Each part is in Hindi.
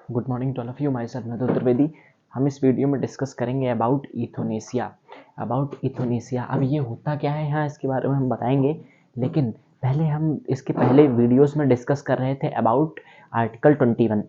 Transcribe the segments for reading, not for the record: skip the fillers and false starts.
Good morning to all of you. Myself Madhu Trivedi. हम इस वीडियो में डिस्कस करेंगे अबाउट इथोनेसिया। अब ये होता क्या है यहाँ इसके बारे में हम बताएंगे, लेकिन पहले हम इसके पहले वीडियोस में डिस्कस कर रहे थे अबाउट आर्टिकल 21।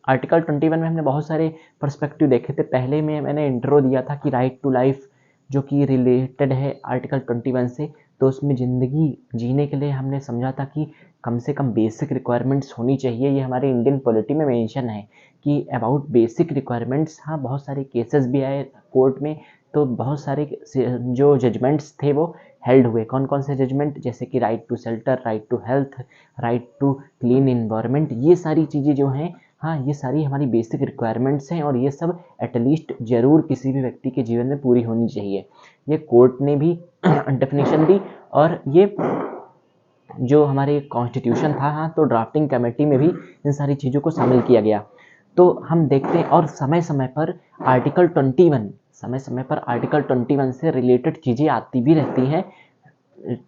आर्टिकल 21 में हमने बहुत सारे पर्सपेक्टिव देखे थे। पहले में मैंने इंट्रो दिया था कि राइट टू लाइफ जो कि रिलेटेड है आर्टिकल 21 से, तो उसमें ज़िंदगी जीने के लिए हमने समझा था कि कम से कम बेसिक रिक्वायरमेंट्स होनी चाहिए। ये हमारे इंडियन पॉलिटी में मेंशन है कि अबाउट बेसिक रिक्वायरमेंट्स। हाँ, बहुत सारे केसेस भी आए कोर्ट में, तो बहुत सारे जो जजमेंट्स थे वो हेल्ड हुए। कौन कौन से जजमेंट, जैसे कि right to shelter, right to health, right to clean environment, ये सारी चीज़ें जो हैं, हाँ, ये सारी हमारी बेसिक रिक्वायरमेंट्स हैं और ये सब एटलीस्ट ज़रूर किसी भी व्यक्ति के जीवन में पूरी होनी चाहिए। ये कोर्ट ने भी डेफिनेशन दी और ये जो हमारे कॉन्स्टिट्यूशन था, हाँ, तो ड्राफ्टिंग कमेटी में भी इन सारी चीज़ों को शामिल किया गया। तो हम देखते हैं और समय समय पर आर्टिकल 21 से रिलेटेड चीज़ें आती भी रहती हैं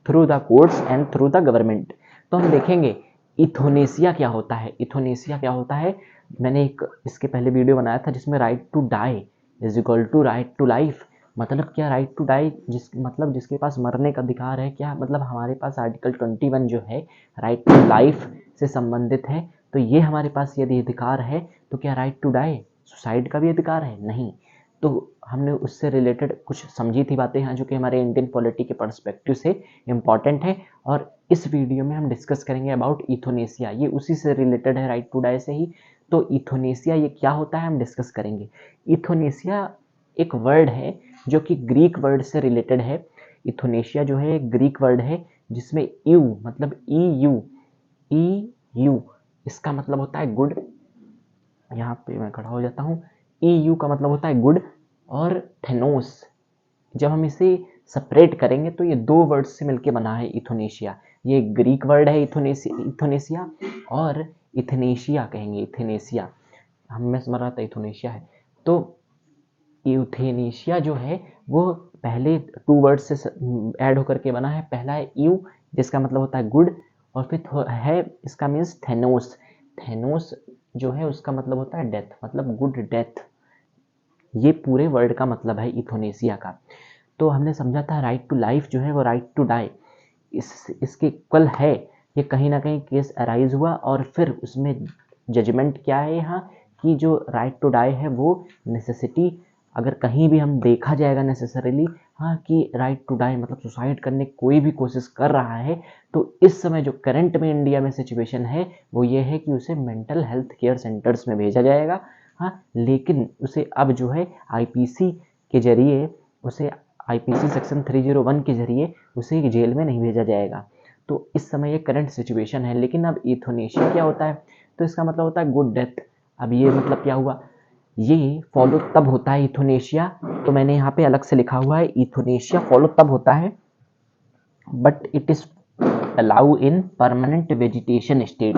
through the courts and through the government. तो हम देखेंगे इथोनेसिया क्या होता है। मैंने एक इसके पहले वीडियो बनाया था जिसमें right to die is equal to right to life. मतलब क्या राइट टू डाई, मतलब जिसके पास मरने का अधिकार है। क्या मतलब हमारे पास आर्टिकल 21 जो है राइट टू लाइफ से संबंधित है। तो ये हमारे पास यदि अधिकार है तो क्या राइट टू डाई, सुसाइड का भी अधिकार है? नहीं। तो हमने उससे रिलेटेड कुछ समझी थी बातें यहाँ, जो कि हमारे इंडियन पॉलिटी के पर्सपेक्टिव से इम्पॉर्टेंट है। और इस वीडियो में हम डिस्कस करेंगे अबाउट इथोनेसिया। ये उसी से रिलेटेड है, राइट टू डाई से ही। तो इथोनेसिया ये क्या होता है हम डिस्कस करेंगे। इथोनेसिया एक वर्ड है जो कि ग्रीक वर्ड से रिलेटेड है। इथोनेशिया जो है एक ग्रीक वर्ड है जिसमें यू मतलब ई यू इसका मतलब होता है गुड। यहाँ पे मैं खड़ा हो जाता हूँ। यू का मतलब होता है गुड, और थेनोस, जब हम इसे सेपरेट करेंगे तो ये दो वर्ड से मिलके बना है इथोनेशिया। ये ग्रीक वर्ड है इथोनेसिया और इथनेशिया कहेंगे। इथनेशिया मैं समझ रहा था इथोनेशिया है। तो यूथेनेशिया जो है वो पहले टू वर्ड से ऐड होकर के बना है। पहला है यू जिसका मतलब होता है गुड, और फिर है इसका मीन्स थेनोस। थेनोस जो है उसका मतलब होता है डेथ, मतलब गुड डेथ। ये पूरे वर्ड का मतलब है इथोनेसिया का। तो हमने समझा था राइट टू लाइफ जो है वो राइट टू डाई इसके इक्वल है। ये कहीं ना कहीं केस अराइज हुआ और फिर उसमें जजमेंट क्या है यहाँ कि जो राइट टू डाई है वो नेसेसिटी, अगर कहीं भी हम देखा जाएगा नेसेसरीली, हाँ, कि राइट टू डाई मतलब सुसाइड करने की कोई भी कोशिश कर रहा है, तो इस समय जो करंट में इंडिया में सिचुएशन है वो ये है कि उसे मेंटल हेल्थ केयर सेंटर्स में भेजा जाएगा। हाँ, लेकिन उसे अब जो है आईपीसी के जरिए उसे आईपीसी सेक्शन 301 के जरिए उसे जेल में नहीं भेजा जाएगा। तो इस समय ये करंट सिचुएशन है। लेकिन अब इथोनेशिया क्या होता है, तो इसका मतलब होता है गुड डेथ। अब ये मतलब क्या हुआ, ये फॉलो तब होता है इथोनेशिया, तो मैंने यहाँ पे अलग से लिखा हुआ है इथोनेशिया फॉलो तब होता है but it is allow in permanent vegetation state.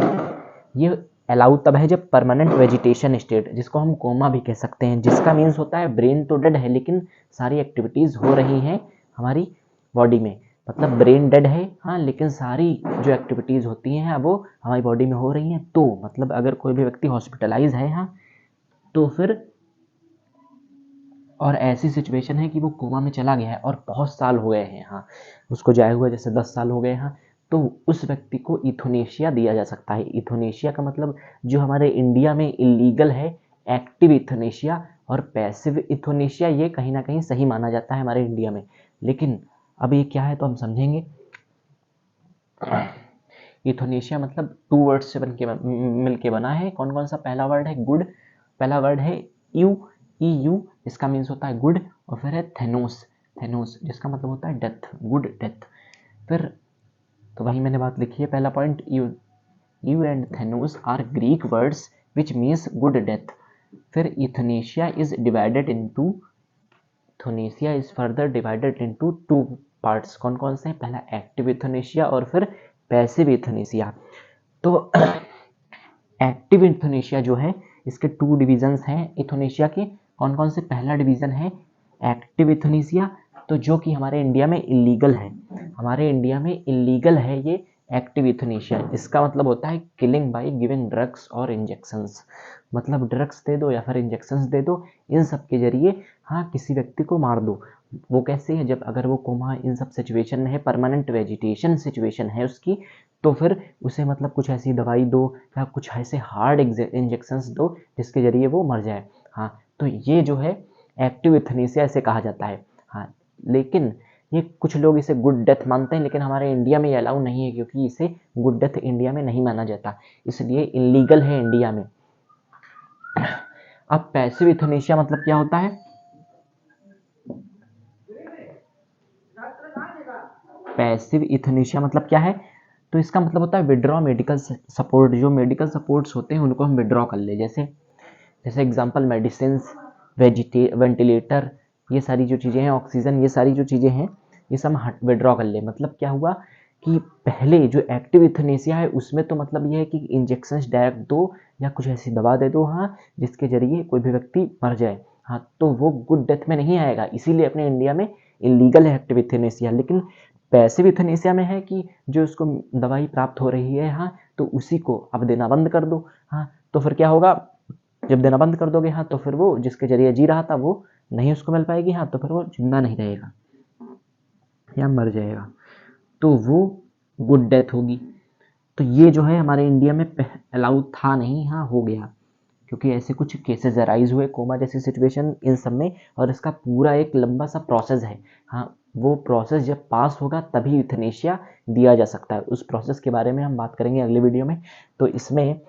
ये अलाउ तब है जब परमानेंट वेजिटेशन स्टेट, जिसको हम कोमा भी कह सकते हैं, जिसका मीन्स होता है ब्रेन तो डेड है लेकिन सारी एक्टिविटीज़ हो रही हैं हमारी बॉडी में। मतलब ब्रेन डेड है, हाँ, लेकिन सारी जो एक्टिविटीज़ होती हैं वो हमारी बॉडी में हो रही हैं। तो मतलब अगर कोई भी व्यक्ति हॉस्पिटलाइज है, हाँ, तो फिर और ऐसी सिचुएशन है कि वो कोमा में चला गया है और बहुत साल हो गए हैं, हाँ, उसको जाए हुए जैसे 10 साल हो गए, हाँ, तो उस व्यक्ति को इथोनेशिया दिया जा सकता है। इथोनेशिया का मतलब जो हमारे इंडिया में इलीगल है एक्टिव इथोनेशिया, और पैसिव इथोनेशिया ये कहीं ना कहीं सही माना जाता है हमारे इंडिया में। लेकिन अब ये क्या है तो हम समझेंगे। इथोनेशिया मतलब टू वर्ड्स से मिल के बना है। कौन कौन सा? पहला वर्ड है गुड, पहला वर्ड है यू, यू इसका मीन्स होता है गुड, और फिर है थेनोस, थेनोस जिसका मतलब होता है डेथ, गुड डेथ। फिर तो वही मैंने बात लिखी है, पहला point eu and thanatos are Greek words which means good death. फिर euthanasia is divided into, euthanasia is further divided into two parts. कौन कौन से हैं? पहला एक्टिव इथोनेशिया और फिर पैसिव इथोनेशिया। तो एक्टिव इथोनेशिया जो है इसके टू डिवीजन्स हैं इथोनेशिया के। कौन कौन से? पहला डिवीजन है एक्टिव इथोनेशिया, तो जो कि हमारे इंडिया में इलीगल है। हमारे इंडिया में इलीगल है ये एक्टिव यूथनेशिया, इसका मतलब होता है किलिंग बाय गिविंग ड्रग्स और इंजेक्शंस, मतलब ड्रग्स दे दो या फिर इंजेक्शंस दे दो, इन सब के जरिए हाँ किसी व्यक्ति को मार दो। वो कैसे है, जब अगर वो कोमा इन सब सिचुएशन में है, परमानेंट वेजिटेशन सिचुएशन है उसकी, तो फिर उसे मतलब कुछ ऐसी दवाई दो या कुछ ऐसे हार्ड इंजेक्शंस दो जिसके जरिए वो मर जाए। हाँ, तो ये जो है एक्टिव यूथनेसिया इसे कहा जाता है। हाँ, लेकिन ये कुछ लोग इसे गुड डेथ मानते हैं, लेकिन हमारे इंडिया में ये अलाउ नहीं है, क्योंकि इसे गुड डेथ इंडिया में नहीं माना जाता, इसलिए इलीगल है इंडिया में। अब पैसिव यूथनेसिया मतलब क्या होता है? पैसिव यूथनेसिया मतलब क्या है? तो इसका मतलब होता है विड्रॉ मेडिकल सपोर्ट, जो मेडिकल सपोर्ट्स होते हैं उनको हम विड्रॉ कर ले, जैसे जैसे एग्जांपल मेडिसिन, वेंटिलेटर, ये सारी जो चीज़ें हैं, ऑक्सीजन, ये सारी जो चीज़ें हैं, ये सब विड्रॉ कर ले। मतलब क्या हुआ कि पहले जो एक्टिव यूथनेसिया है उसमें तो मतलब ये है कि इंजेक्शंस डायरेक्ट दो या कुछ ऐसी दवा दे दो हाँ जिसके जरिए कोई भी व्यक्ति मर जाए, हाँ तो वो गुड डेथ में नहीं आएगा, इसीलिए अपने इंडिया में इलीगल है एक्टिव यूथनेसिया। लेकिन पैसिव यूथनेसिया में है कि जो उसको दवाई प्राप्त हो रही है हाँ तो उसी को अब देना बंद कर दो। हाँ, तो फिर क्या होगा, जब देना बंद कर दोगे हाँ तो फिर वो जिसके जरिए जी रहा था वो नहीं उसको मिल पाएगी, हाँ तो फिर वो जिंदा नहीं रहेगा या मर जाएगा, तो वो गुड डेथ होगी। तो ये जो है हमारे इंडिया में अलाउ था नहीं, हाँ हो गया, क्योंकि ऐसे कुछ केसेस अराइज हुए कोमा जैसी सिचुएशन इन सब में, और इसका पूरा एक लंबा सा प्रोसेस है। हाँ, वो प्रोसेस जब पास होगा तभी यूथनेशिया दिया जा सकता है, उस प्रोसेस के बारे में हम बात करेंगे अगले वीडियो में। तो इसमें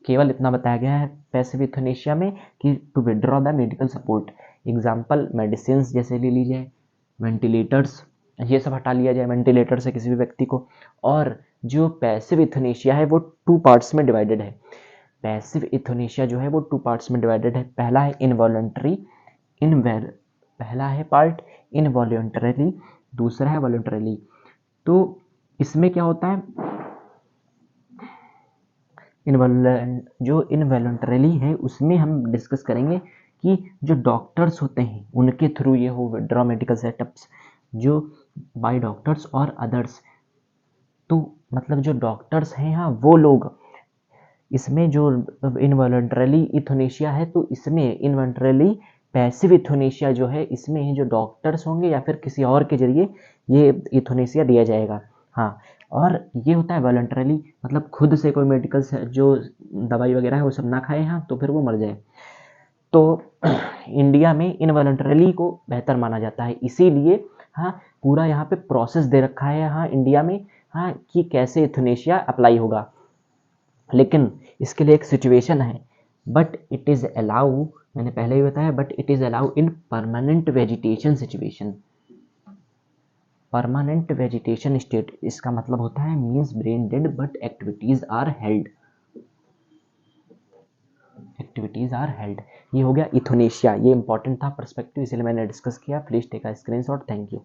केवल इतना बताया गया है पैसिव यूथनेशिया में कि to withdraw the medical support, example medicine जैसे ले ली जाए, वेंटिलेटर्स ये सब हटा लिया जाए वेंटिलेटर से किसी भी व्यक्ति को। और जो पैसिव यूथनेशिया है वो टू पार्ट्स में डिवाइडेड है। पैसिव यूथनेशिया जो है वो टू पार्ट्स में डिवाइडेड है। पहला है इनवॉलंटरी, पहला है पार्ट इनवॉलंटरीली, दूसरा है वॉलंटरीली। तो इसमें क्या होता है, जो इनवॉलंटरीली है उसमें हम डिस्कस करेंगे कि जो डॉक्टर्स होते हैं उनके थ्रू ये हो विड्रॉ मेडिकल सेटअप्स, जो बाय डॉक्टर्स और अदर्स, तो मतलब जो डॉक्टर्स हैं हाँ वो लोग, इसमें जो इनवॉलंटरीली यूथनेशिया है तो इसमें इनवॉलंटरीली पैसिव यूथनेशिया जो है इसमें जो डॉक्टर्स होंगे या फिर किसी और के जरिए ये यूथनेशिया दिया जाएगा। हाँ, और ये होता है वॉलंटरीली, मतलब खुद से कोई मेडिकल जो दवाई वगैरह है वो सब ना खाए हाँ तो फिर वो मर जाए। तो इंडिया में इनवॉलंटरीली को बेहतर माना जाता है, इसीलिए हाँ पूरा यहाँ पे प्रोसेस दे रखा है हाँ इंडिया में हाँ कि कैसे यूथनेशिया अप्लाई होगा। लेकिन इसके लिए एक सिचुएशन है, बट इट इज़ अलाउ, मैंने पहले ही बताया, but it is allow in permanent vegetation situation. Permanent vegetation state इसका मतलब होता है means brain dead but activities are held, activities are held. ये हो गया यूथनेशिया, ये इंपॉर्टेंट था पर्सपेक्टिव, इसलिए मैंने डिस्कस किया। Please take a screenshot. Thank you.